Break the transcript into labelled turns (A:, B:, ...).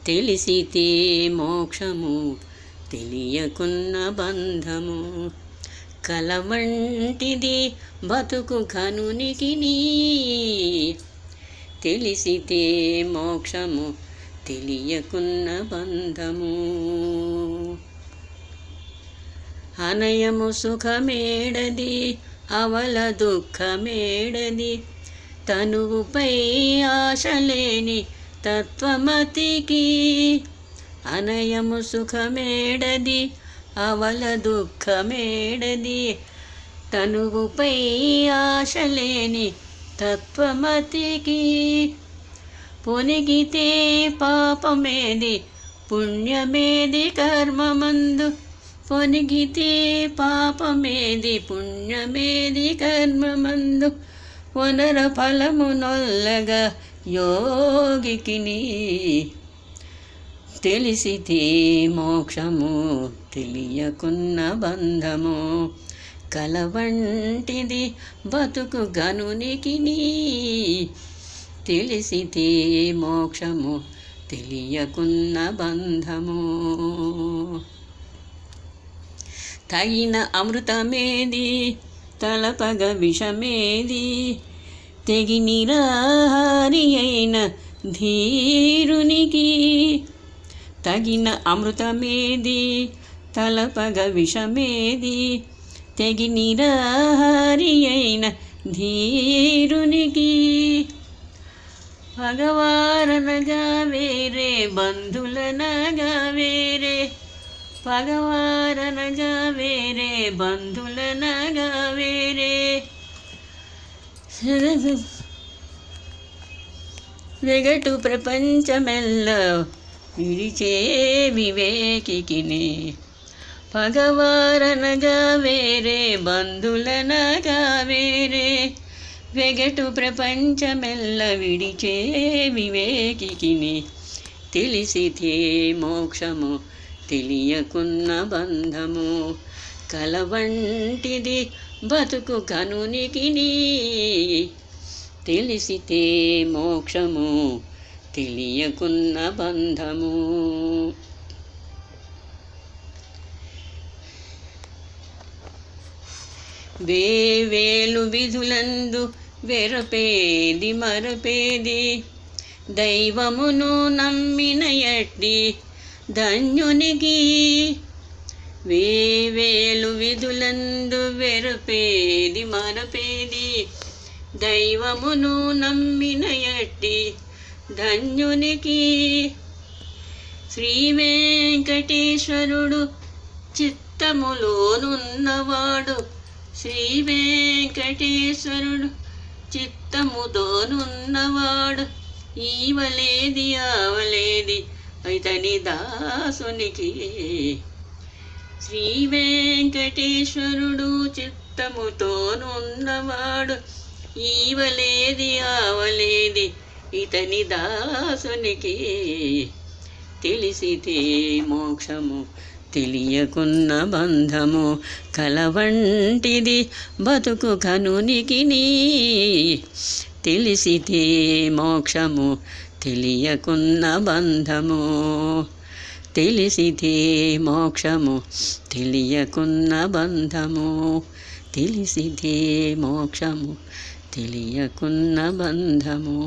A: తెలిసితే మోక్షము తెలియకున్న బంధము. కలవంటిది బతుకు కనునికిని, తెలిసితే మోక్షము తెలియకున్న బంధము. అనయము సుఖమేడది అవల దుఃఖమేడది, తనువుపై ఆశలేని తత్వమతికి. అనయము సుఖమేడది అవల దుఃఖమేడది, తనువుపై ఆశలేని తత్వమతికి. పొనిగితే పాపమేది పుణ్యమేది కర్మమందు, పొనిగితే పాపమేది పుణ్యమేది కర్మమందు. పునర ఫలము నొల్లగా యోగికిని, తెలిసితే మోక్షము తెలియకున్న బంధము. కలవంటిది బతుకు గనునికిని, తెలిసితే మోక్షము తెలియకున్న బంధము. తగిన అమృతమేది తలపగ విషమేది, తెగి నిరాహారి అయిన ధీరునికి. తగిన అమృతమేది తలపగ విషమేది, తెగి నిరాహారి అయిన ధీరునికి. పగవారనగా వేరే బంధులనగా వేరే, పగవారనగా వేరే బంధులనగా వేరే. వెగటు ప్రపంచమెల్ల విడిచే వివేకికిని, పగవారనగా వేరే బంధులనగా వేరే. వెగటు ప్రపంచమెల్ల విడిచే వివేకికిని, తెలిసితే మోక్షము తెలియకున్న బంధము. కలవంటిది బతుకు కనునికిని, తెలిసితే మోక్షము తెలియకున్న బంధము. వేవేలు విధులందు వెరపేది మరపేది, దైవమును నమ్మిన ఎట్టి ధన్యునికి. వేవేలు విధులందు వెరపేది మరపేది, దైవమును నమ్మిన ఎట్టి ధన్యునికి. శ్రీ వెంకటేశ్వరుడు చిత్తములోనున్నవాడు, శ్రీ వెంకటేశ్వరుడు చిత్తముతోనున్నవాడు. ఈవలేది ఆవలేది ఇతని దాసునికి. శ్రీ వెంకటేశ్వరుడు చిత్తముతోనున్నవాడు, ఈవలేది ఆవలేది ఇతని దాసునికి. తెలిసితే మోక్షము తెలియకున్న బంధము. కలవంటిది బతుకు కనునికిని, తెలిసితే మోక్షము తెలియకున్న బంధము. తెలిసితే మోక్షము తెలియకున్న బంధము. తెలిసితే మోక్షము తెలియకున్న బంధము.